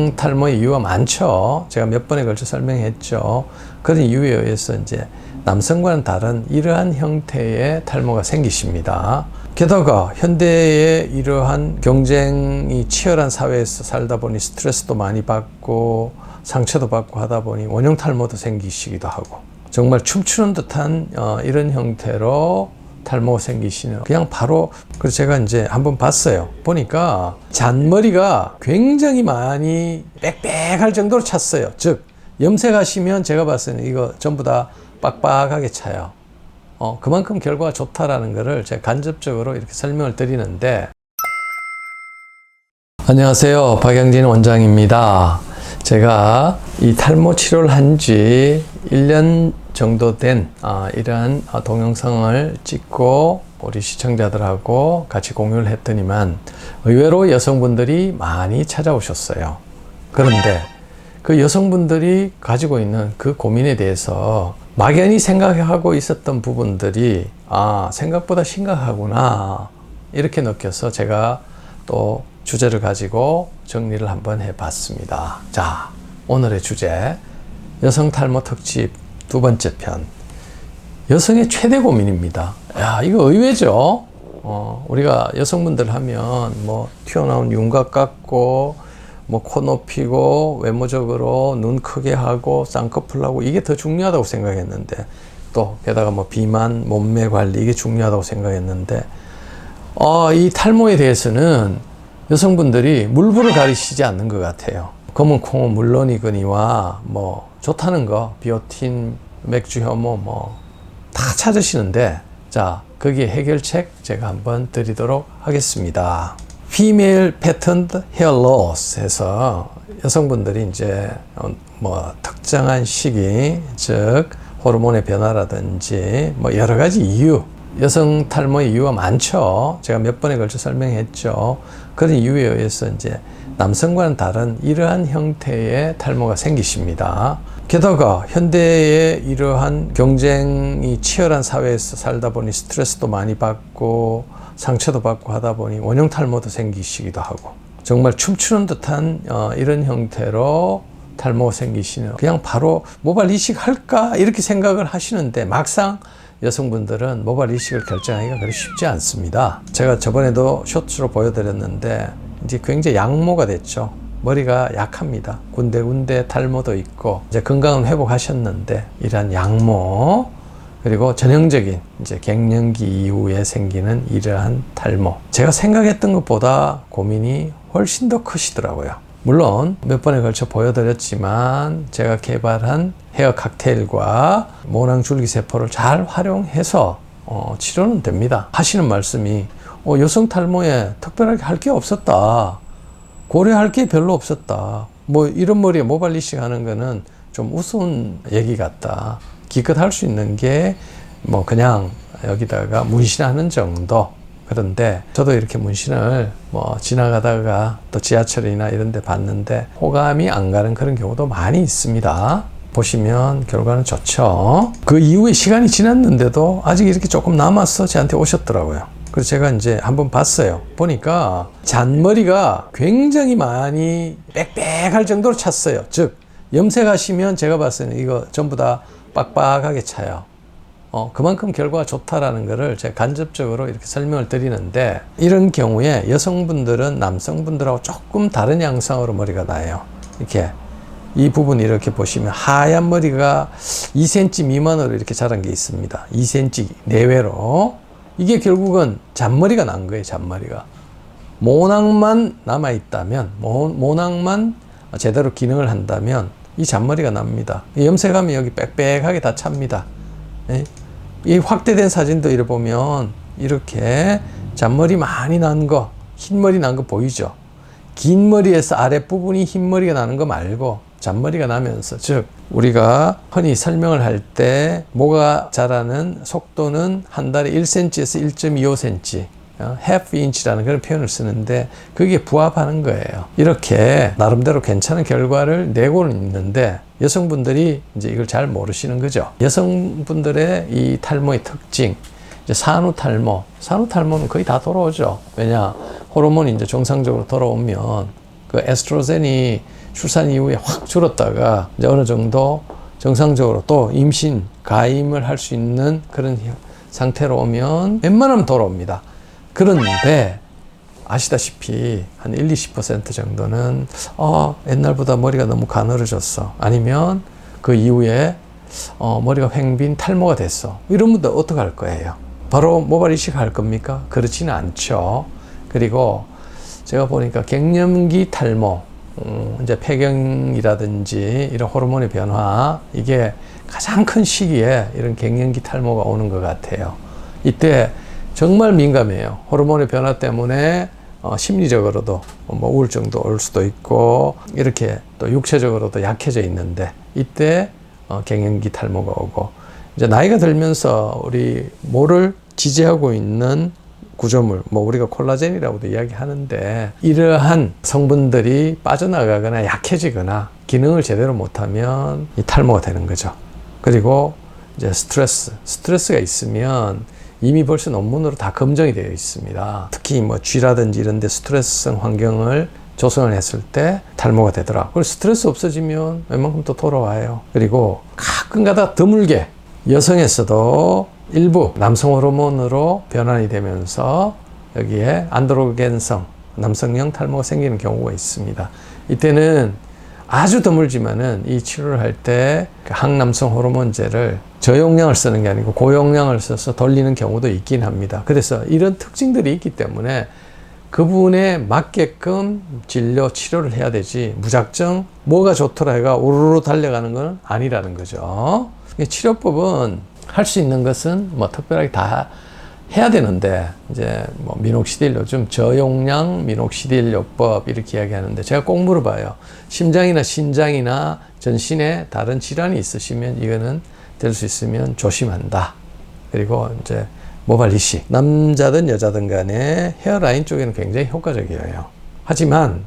여성 탈모의 이유가 많죠. 제가 몇 번에 걸쳐 설명했죠. 그런 이유에 의해서 이제 남성과는 다른 이러한 형태의 탈모가 생기십니다. 게다가 현대의 이러한 경쟁이 치열한 사회에서 살다 보니 스트레스도 많이 받고 상처도 받고 하다 보니 원형 탈모도 생기시기도 하고, 정말 춤추는 듯한 이런 형태로 탈모가 생기시는, 그냥 바로, 그래서 제가 이제 한번 봤어요. 보니까 잔머리가 굉장히 많이 빽빽할 정도로 찼어요. 즉 염색하시면 제가 봤을 때 이거 전부 다 빡빡하게 차요. 그만큼 결과가 좋다라는 것을 제가 간접적으로 이렇게 설명을 드리는데. 안녕하세요, 박영진 원장입니다. 제가 이 탈모 치료를 한 지 1년 정도 된 이러한 동영상을 찍고 우리 시청자들하고 같이 공유를 했더니만 의외로 여성분들이 많이 찾아오셨어요. 그런데 그 여성분들이 가지고 있는 그 고민에 대해서 막연히 생각하고 있었던 부분들이 생각보다 심각하구나 이렇게 느껴서 제가 또 주제를 가지고 정리를 한번 해봤습니다. 자, 오늘의 주제, 여성 탈모 특집 두 번째 편, 여성의 최대 고민입니다. 야, 이거 의외죠. 우리가 여성분들 하면 뭐 튀어나온 윤곽 깎고 뭐 코 높이고 외모적으로 눈 크게 하고 쌍꺼풀 하고 이게 더 중요하다고 생각했는데, 또 게다가 뭐 비만, 몸매 관리 이게 중요하다고 생각했는데, 이 탈모에 대해서는 여성분들이 물불을 가리시지 않는 것 같아요. 검은 콩은 물론이거니와 뭐 좋다는 거, 비오틴, 맥주 혐오 뭐 다 찾으시는데, 자, 거기에 해결책 제가 한번 드리도록 하겠습니다. Female Patterned Hair Loss 해서 여성분들이 이제 뭐 특정한 시기, 즉 호르몬의 변화라든지 뭐 여러 가지 이유, 여성 탈모의 이유가 많죠. 제가 몇 번에 걸쳐 설명했죠. 그런 이유에 의해서 이제 남성과는 다른 이러한 형태의 탈모가 생기십니다. 게다가 현대의 이러한 경쟁이 치열한 사회에서 살다 보니 스트레스도 많이 받고 상처도 받고 하다 보니 원형 탈모도 생기시기도 하고, 정말 춤추는 듯한 이런 형태로 탈모가 생기시는, 그냥 바로 모발 이식할까 이렇게 생각을 하시는데 막상 여성분들은 모발 이식을 결정하기가 그리 쉽지 않습니다. 제가 저번에도 쇼츠로 보여드렸는데 이제 굉장히 양모가 됐죠. 머리가 약합니다. 군데군데 탈모도 있고, 이제 건강은 회복하셨는데 이러한 양모, 그리고 전형적인 이제 갱년기 이후에 생기는 이러한 탈모, 제가 생각했던 것보다 고민이 훨씬 더 크시더라고요. 물론 몇 번에 걸쳐 보여드렸지만 제가 개발한 헤어 칵테일과 모낭 줄기세포를 잘 활용해서 치료는 됩니다. 하시는 말씀이 여성 탈모에 특별하게 할 게 없었다, 고려할 게 별로 없었다, 뭐 이런 머리에 모발 이식 하는 거는 좀 우스운 얘기 같다, 기껏 할 수 있는 게 뭐 그냥 여기다가 문신하는 정도. 그런데 저도 이렇게 문신을 뭐 지나가다가 또 지하철이나 이런 데 봤는데 호감이 안 가는 그런 경우도 많이 있습니다. 보시면 결과는 좋죠. 그 이후에 시간이 지났는데도 아직 이렇게 조금 남아서 저한테 오셨더라고요. 그래서 제가 이제 한번 봤어요. 보니까 잔머리가 굉장히 많이 빽빽할 정도로 찼어요. 즉 염색하시면 제가 봤을 때 이거 전부 다 빡빡하게 차요. 그만큼 결과가 좋다라는 것을 제가 간접적으로 이렇게 설명을 드리는데, 이런 경우에 여성분들은 남성분들하고 조금 다른 양상으로 머리가 나요. 이렇게 이 부분 이렇게 보시면 하얀 머리가 2cm 미만으로 이렇게 자란 게 있습니다. 2cm 내외로. 이게 결국은 잔머리가 난 거예요. 잔머리가. 모낭만 남아있다면, 모낭만 제대로 기능을 한다면 이 잔머리가 납니다. 염색하면 여기 빽빽하게 다 찹니다. 이 확대된 사진도 이렇게 보면 이렇게 잔머리 많이 난 거, 흰머리 난 거 보이죠? 긴 머리에서 아랫부분이 흰머리가 나는 거 말고 잔머리가 나면서, 즉 우리가 흔히 설명을 할 때 모가 자라는 속도는 한 달에 1cm에서 1.25cm, half inch라는 그런 표현을 쓰는데 그게 부합하는 거예요. 이렇게 나름대로 괜찮은 결과를 내고는 있는데 여성분들이 이제 이걸 잘 모르시는 거죠. 여성분들의 이 탈모의 특징, 이제 산후탈모는 거의 다 돌아오죠. 왜냐, 호르몬이 이제 정상적으로 돌아오면 그 에스트로겐이 출산 이후에 확 줄었다가 이제 어느 정도 정상적으로 또 임신, 가임을 할 수 있는 그런 상태로 오면 웬만하면 돌아옵니다. 그런데 아시다시피 한 1-20% 정도는 옛날보다 머리가 너무 가늘어졌어. 아니면 그 이후에 머리가 횡빈 탈모가 됐어. 이런 분들 어떡할 거예요? 바로 모발 이식할 겁니까? 그렇지는 않죠. 그리고 제가 보니까 갱년기 탈모, 이제 폐경이라든지 이런 호르몬의 변화, 이게 가장 큰 시기에 이런 갱년기 탈모가 오는 것 같아요. 이때 정말 민감해요. 호르몬의 변화 때문에 심리적으로도 뭐 우울증도 올 수도 있고 이렇게 또 육체적으로도 약해져 있는데 이때 갱년기 탈모가 오고 이제 나이가 들면서 우리 모를 지지하고 있는 구조물, 뭐 우리가 콜라겐이라고도 이야기하는데 이러한 성분들이 빠져나가거나 약해지거나 기능을 제대로 못하면 이 탈모가 되는 거죠. 그리고 이제 스트레스가 있으면 이미 벌써 논문으로 다 검증이 되어 있습니다. 특히 뭐 쥐라든지 이런 데 스트레스성 환경을 조성을 했을 때 탈모가 되더라. 그리고 스트레스 없어지면 웬만큼 또 돌아와요. 그리고 가끔가다 드물게 여성에서도 일부 남성 호르몬으로 변환이 되면서 여기에 안드로겐성 남성형 탈모가 생기는 경우가 있습니다. 이때는 아주 드물지만은 이 치료를 할 때 항남성 호르몬제를 저용량을 쓰는 게 아니고 고용량을 써서 돌리는 경우도 있긴 합니다. 그래서 이런 특징들이 있기 때문에 그분에 맞게끔 진료, 치료를 해야 되지 무작정 뭐가 좋더라 해가 우르르 달려가는 건 아니라는 거죠. 치료법은 할 수 있는 것은 뭐 특별하게 다 해야 되는데 이제 뭐 미녹시딜 요즘 저용량 미녹시딜 요법 이렇게 이야기하는데 제가 꼭 물어봐요. 심장이나 신장이나 전신에 다른 질환이 있으시면 이거는 될 수 있으면 조심한다. 그리고 이제 모발 이식 남자든 여자든 간에 헤어라인 쪽에는 굉장히 효과적이에요. 하지만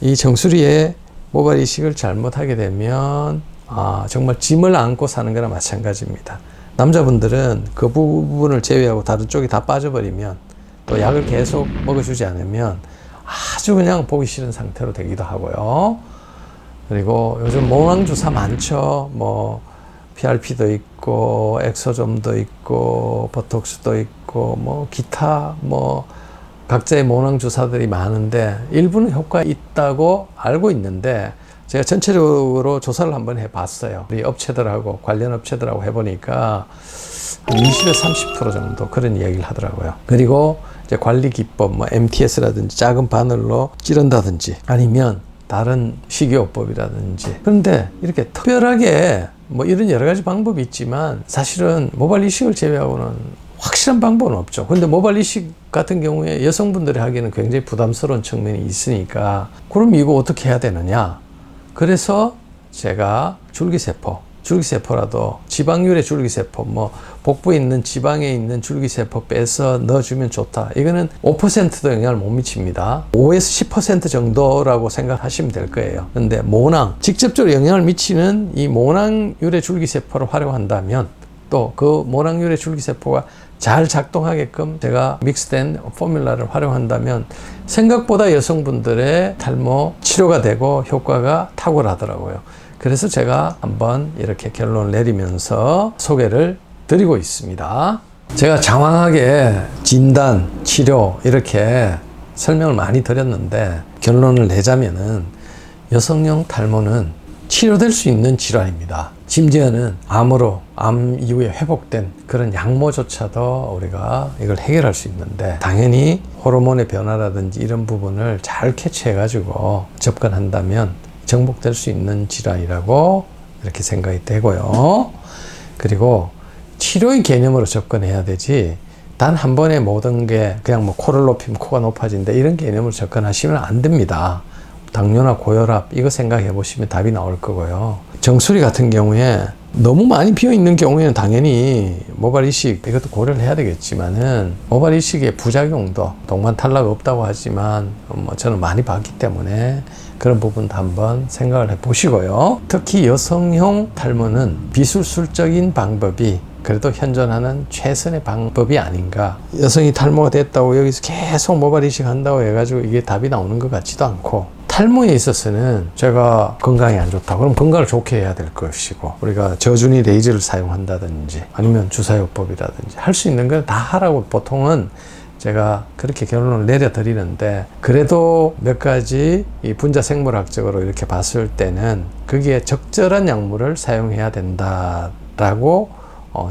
이 정수리에 모발 이식을 잘못하게 되면 정말 짐을 안고 사는 거나 마찬가지입니다. 남자분들은 그 부분을 제외하고 다른 쪽이 다 빠져버리면 또 약을 계속 먹어주지 않으면 아주 그냥 보기 싫은 상태로 되기도 하고요. 그리고 요즘 모낭주사 많죠. 뭐 PRP도 있고 엑소점도 있고 보톡스도 있고 뭐 기타 뭐 각자의 모낭주사들이 많은데 일부는 효과가 있다고 알고 있는데 제가 전체적으로 조사를 한번 해봤어요. 우리 업체들하고 관련 업체들하고 해보니까 20에서 30% 정도 그런 이야기를 하더라고요. 그리고 이제 관리 기법, 뭐 MTS라든지 작은 바늘로 찌른다든지 아니면 다른 식이요법이라든지. 그런데 이렇게 특별하게 뭐 이런 여러 가지 방법이 있지만 사실은 모발 이식을 제외하고는 확실한 방법은 없죠. 근데 모발 이식 같은 경우에 여성분들이 하기에는 굉장히 부담스러운 측면이 있으니까 그럼 이거 어떻게 해야 되느냐? 그래서 제가 줄기세포라도 지방률의 줄기세포, 뭐 복부에 있는 지방에 있는 줄기세포 빼서 넣어주면 좋다. 이거는 5%도 영향을 못 미칩니다. 5에서 10% 정도라고 생각하시면 될 거예요. 근데 모낭, 직접적으로 영향을 미치는 이 모낭률의 줄기세포를 활용한다면 또 그 모낭률의 줄기세포가 잘 작동하게끔 제가 믹스된 포뮬라를 활용한다면 생각보다 여성분들의 탈모 치료가 되고 효과가 탁월하더라고요. 그래서 제가 한번 이렇게 결론을 내리면서 소개를 드리고 있습니다. 제가 장황하게 진단, 치료 이렇게 설명을 많이 드렸는데 결론을 내자면은 여성형 탈모는 치료될 수 있는 질환입니다. 심지어는 암 이후에 회복된 그런 약모조차도 우리가 이걸 해결할 수 있는데 당연히 호르몬의 변화라든지 이런 부분을 잘 캐치해가지고 접근한다면 정복될 수 있는 질환이라고 이렇게 생각이 되고요. 그리고 치료의 개념으로 접근해야 되지 단 한 번에 모든 게 그냥 뭐 코를 높이면 코가 높아진다 이런 개념으로 접근하시면 안 됩니다. 당뇨나 고혈압 이거 생각해 보시면 답이 나올 거고요. 정수리 같은 경우에 너무 많이 비어 있는 경우에는 당연히 모발 이식 이것도 고려를 해야 되겠지만은 모발 이식의 부작용도 동반 탈락 없다고 하지만 뭐 저는 많이 봤기 때문에 그런 부분도 한번 생각을 해 보시고요. 특히 여성형 탈모는 비술술적인 방법이 그래도 현존하는 최선의 방법이 아닌가. 여성이 탈모가 됐다고 여기서 계속 모발 이식 한다고 해가지고 이게 답이 나오는 것 같지도 않고 탈모에 있어서는 제가 건강이 안 좋다. 그럼 건강을 좋게 해야 될 것이고, 우리가 저준위 레이저를 사용한다든지 아니면 주사요법이라든지 할 수 있는 걸 다 하라고 보통은 제가 그렇게 결론을 내려드리는데, 그래도 몇 가지 이 분자생물학적으로 이렇게 봤을 때는 거기에 적절한 약물을 사용해야 된다라고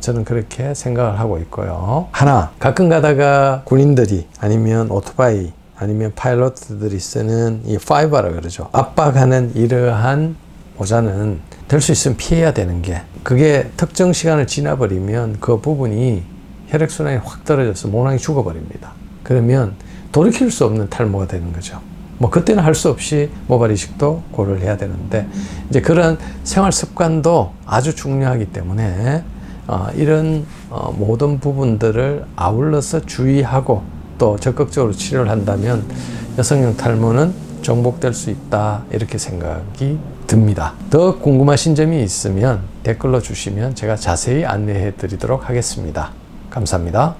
저는 그렇게 생각을 하고 있고요. 하나, 가끔 가다가 군인들이 아니면 오토바이 아니면 파일럿들이 쓰는 이 파이버라 그러죠. 압박하는 이러한 모자는 될 수 있으면 피해야 되는 게, 그게 특정 시간을 지나버리면 그 부분이 혈액순환이 확 떨어져서 모낭이 죽어버립니다. 그러면 돌이킬 수 없는 탈모가 되는 거죠. 뭐 그때는 할 수 없이 모발 이식도 고려를 해야 되는데, 이제 그런 생활 습관도 아주 중요하기 때문에 이런 모든 부분들을 아울러서 주의하고 또 적극적으로 치료를 한다면 여성형 탈모는 정복될 수 있다, 이렇게 생각이 듭니다. 더 궁금하신 점이 있으면 댓글로 주시면 제가 자세히 안내해 드리도록 하겠습니다. 감사합니다.